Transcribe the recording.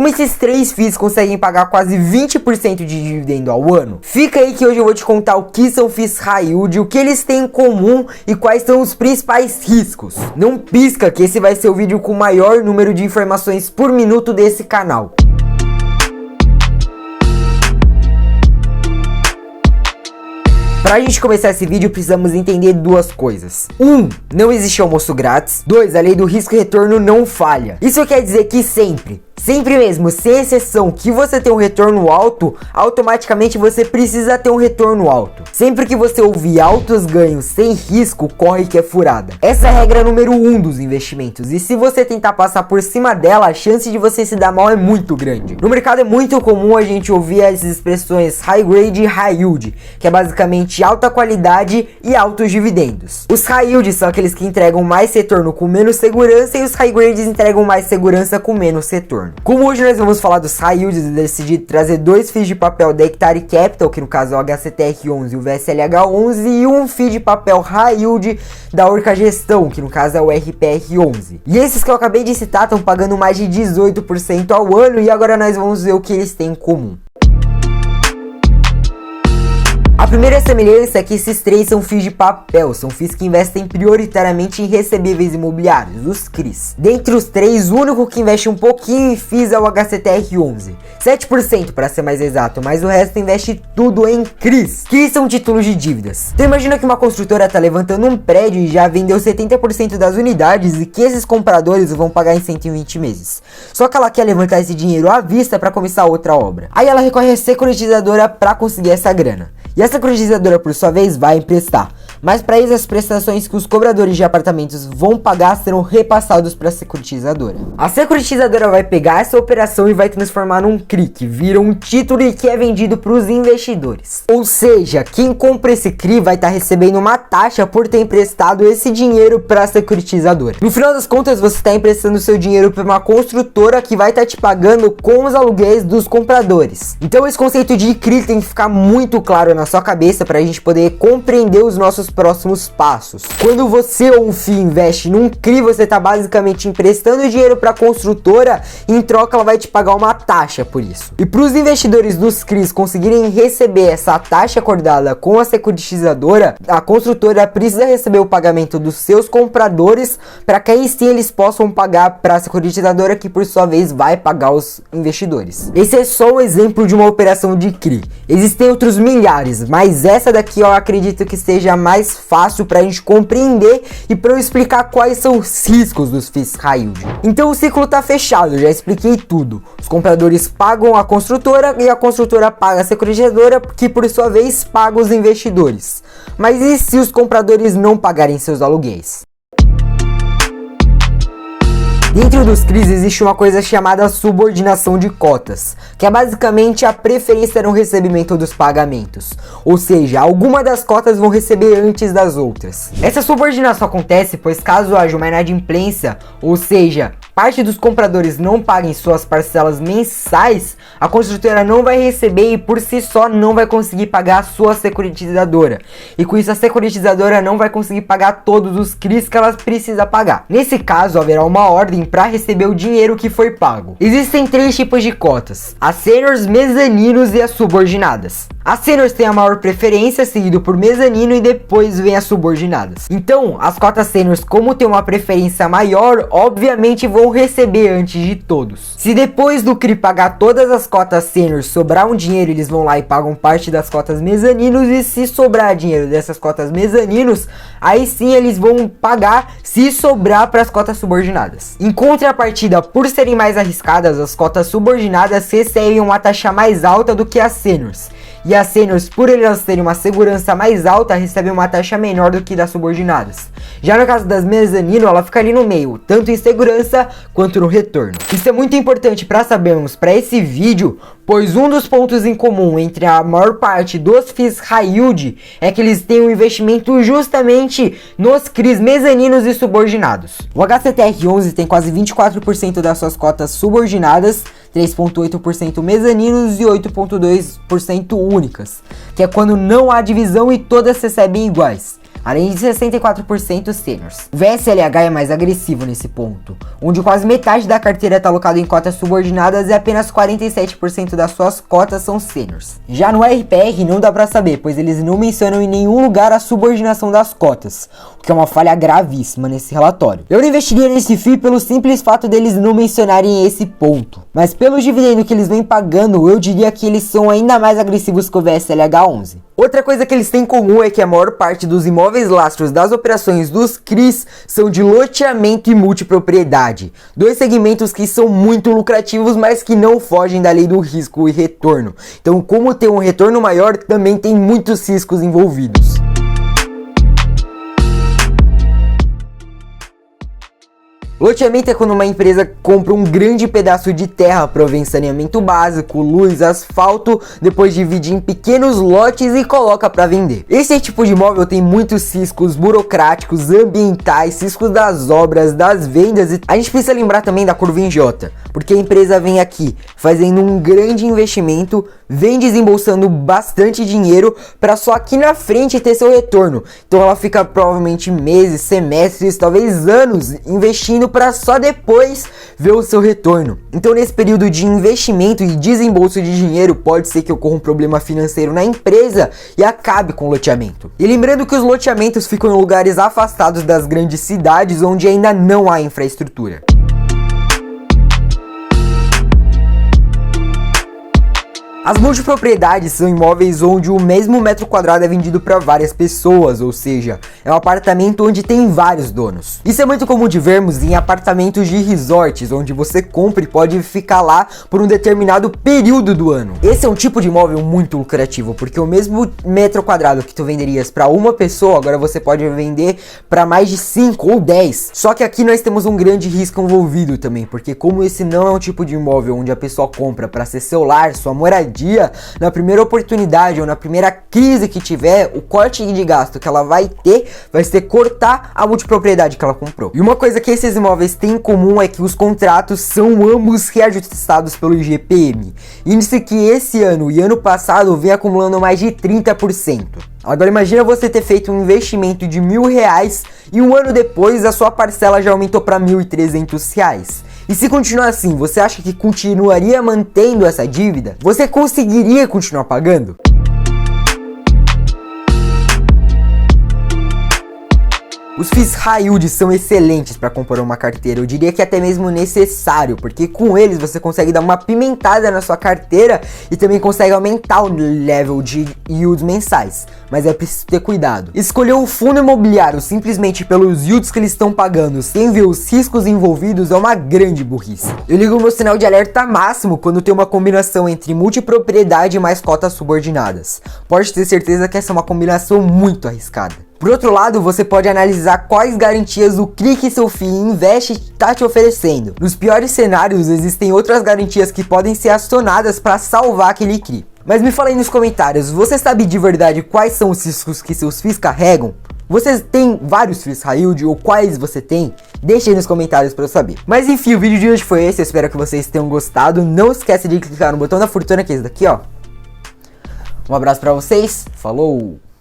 como esses 3 FIIs conseguem pagar quase 20% de dividendo ao ano? Fica aí que hoje eu vou te contar o que são FIIs High Yield, o que eles têm em comum e quais são os principais riscos. Não pisca que esse vai ser o vídeo com o maior número de informações por minuto desse canal. Pra gente começar esse vídeo, precisamos entender duas coisas. 1. Não existe almoço grátis. 2. A lei do risco e retorno não falha. Isso quer dizer que sempre mesmo, sem exceção, que você tem um retorno alto, automaticamente você precisa ter um retorno alto. Sempre que você ouvir altos ganhos sem risco, corre que é furada. Essa é a regra número 1 dos investimentos, e se você tentar passar por cima dela, a chance de você se dar mal é muito grande. No mercado é muito comum a gente ouvir as expressões high grade e high yield, que é basicamente alta qualidade e altos dividendos. Os high yield são aqueles que entregam mais retorno com menos segurança, e os high grades entregam mais segurança com menos retorno. Como hoje nós vamos falar dos high yields, eu decidi trazer 2 FIIs de papel da Hectare Capital, que no caso é o HCTR11 e o VSLH11, e um FII de papel high yield da Orca Gestão, que no caso é o RPR11. E esses que eu acabei de citar estão pagando mais de 18% ao ano, e agora nós vamos ver o que eles têm em comum. A primeira semelhança é que esses 3 são FIIs de papel, são FIIs que investem prioritariamente em recebíveis imobiliários, os CRIs. Dentre os 3, o único que investe um pouquinho em FIIs é o HCTR11, 7% para ser mais exato, mas o resto investe tudo em CRIs, que são títulos de dívidas. Então imagina que uma construtora está levantando um prédio e já vendeu 70% das unidades e que esses compradores vão pagar em 120 meses. Só que ela quer levantar esse dinheiro à vista para começar outra obra. Aí ela recorre à securitizadora para conseguir essa grana. E a securitizadora, por sua vez, vai emprestar. Mas para isso, as prestações que os cobradores de apartamentos vão pagar serão repassados para a securitizadora. A securitizadora vai pegar essa operação e vai transformar num CRI, que vira um título e que é vendido para os investidores. Ou seja, quem compra esse CRI vai estar recebendo uma taxa por ter emprestado esse dinheiro para a securitizadora. No final das contas, você está emprestando seu dinheiro para uma construtora que vai estar te pagando com os aluguéis dos compradores. Então esse conceito de CRI tem que ficar muito claro na sua cabeça para a gente poder compreender os nossos próximos passos. Quando você ou um FII investe num CRI, você está basicamente emprestando dinheiro para a construtora e em troca ela vai te pagar uma taxa por isso. E para os investidores dos CRIs conseguirem receber essa taxa acordada com a securitizadora, a construtora precisa receber o pagamento dos seus compradores para que aí sim eles possam pagar para a securitizadora, que por sua vez vai pagar os investidores. Esse é só um exemplo de uma operação de CRI. Existem outros milhares, mas essa daqui eu acredito que seja mais fácil pra gente compreender e pra eu explicar quais são os riscos dos FIIs High Yield. Então o ciclo tá fechado, eu já expliquei tudo. Os compradores pagam a construtora e a construtora paga a securitizadora, que por sua vez paga os investidores. Mas e se os compradores não pagarem seus aluguéis? Dentro dos CRIs existe uma coisa chamada subordinação de cotas, que é basicamente a preferência no recebimento dos pagamentos, ou seja, alguma das cotas vão receber antes das outras. Essa subordinação acontece pois caso haja uma inadimplência, ou seja, parte dos compradores não paguem suas parcelas mensais, a construtora não vai receber e por si só não vai conseguir pagar a sua securitizadora, e com isso a securitizadora não vai conseguir pagar todos os CRIs que ela precisa pagar. Nesse caso haverá uma ordem para receber o dinheiro que foi pago. Existem 3 tipos de cotas: as seniors, mezaninos e as subordinadas. As seniors têm a maior preferência, seguido por mezanino e depois vem as subordinadas. Então, as cotas seniors, como tem uma preferência maior, obviamente vão receber antes de todos. Se depois do CRI pagar todas as cotas seniors sobrar um dinheiro, eles vão lá e pagam parte das cotas mezaninos, e se sobrar dinheiro dessas cotas mezaninos, aí sim eles vão pagar se sobrar para as cotas subordinadas. Em contrapartida, por serem mais arriscadas, as cotas subordinadas recebem uma taxa mais alta do que as seniors. E as seniors, por elas terem uma segurança mais alta, recebem uma taxa menor do que das subordinadas. Já no caso das mezanino, ela fica ali no meio, tanto em segurança quanto no retorno. Isso é muito importante para sabermos para esse vídeo, pois um dos pontos em comum entre a maior parte dos FIIs High Yield é que eles têm um investimento justamente nos CRIs mezaninos e subordinados. O HCTR11 tem quase 24% das suas cotas subordinadas, 3,8% mezaninos e 8,2% únicas, que é quando não há divisão e todas recebem iguais. além de 64% sêniors. O VSLH é mais agressivo nesse ponto, onde quase metade da carteira está alocada em cotas subordinadas e apenas 47% das suas cotas são sêniors. Já no RPR não dá pra saber, pois eles não mencionam em nenhum lugar a subordinação das cotas, o que é uma falha gravíssima nesse relatório. Eu não investiria nesse FII pelo simples fato deles não mencionarem esse ponto, mas pelos dividendos que eles vêm pagando, eu diria que eles são ainda mais agressivos que o VSLH11. Outra coisa que eles têm em comum é que a maior parte dos imóveis lastros das operações dos CRIs são de loteamento e multipropriedade, dois segmentos que são muito lucrativos, mas que não fogem da lei do risco e retorno. Então, como tem um retorno maior, também tem muitos riscos envolvidos. Loteamento é quando uma empresa compra um grande pedaço de terra, provém saneamento básico, luz, asfalto, depois divide em pequenos lotes e coloca para vender. Esse tipo de imóvel tem muitos riscos burocráticos, ambientais, riscos das obras, das vendas, e a gente precisa lembrar também da curva em J, porque a empresa vem aqui fazendo um grande investimento, vem desembolsando bastante dinheiro para só aqui na frente ter seu retorno. Então ela fica provavelmente meses, semestres, talvez anos investindo para só depois ver o seu retorno. Então nesse período de investimento e desembolso de dinheiro pode ser que ocorra um problema financeiro na empresa e acabe com o loteamento. E lembrando que os loteamentos ficam em lugares afastados das grandes cidades onde ainda não há infraestrutura. As multipropriedades são imóveis onde o mesmo metro quadrado é vendido para várias pessoas, ou seja, é um apartamento onde tem vários donos. Isso é muito comum de vermos em apartamentos de resorts, onde você compra e pode ficar lá por um determinado período do ano. Esse é um tipo de imóvel muito lucrativo, porque o mesmo metro quadrado que tu venderias para uma pessoa, agora você pode vender para mais de 5 ou 10. Só que aqui nós temos um grande risco envolvido também, porque como esse não é um tipo de imóvel onde a pessoa compra para ser seu lar, sua moradia, na primeira oportunidade ou na primeira crise que tiver, o corte de gasto que ela vai ter vai ser cortar a multipropriedade que ela comprou. E uma coisa que esses imóveis têm em comum é que os contratos são ambos reajustados pelo IGPM, índice que esse ano e ano passado vem acumulando mais de 30%. Agora imagina você ter feito um investimento de R$1.000 e um ano depois a sua parcela já aumentou para R$1.300. E se continuar assim, você acha que continuaria mantendo essa dívida? Você conseguiria continuar pagando? Os FIIs High Yield são excelentes para compor uma carteira, eu diria que até mesmo necessário, porque com eles você consegue dar uma pimentada na sua carteira e também consegue aumentar o level de yields mensais, mas é preciso ter cuidado. Escolher um fundo imobiliário simplesmente pelos yields que eles estão pagando, sem ver os riscos envolvidos, é uma grande burrice. Eu ligo o meu sinal de alerta máximo quando tem uma combinação entre multipropriedade e mais cotas subordinadas. Pode ter certeza que essa é uma combinação muito arriscada. Por outro lado, você pode analisar quais garantias o CRI que seu FII investe está te oferecendo. Nos piores cenários, existem outras garantias que podem ser acionadas para salvar aquele CRI. Mas me fala aí nos comentários, você sabe de verdade quais são os riscos que seus FIIs carregam? Você tem vários FIIs High Yield ou quais você tem? Deixe aí nos comentários para eu saber. Mas enfim, o vídeo de hoje foi esse, eu espero que vocês tenham gostado. Não esquece de clicar no botão da fortuna, que é esse daqui, ó. Um abraço para vocês, falou!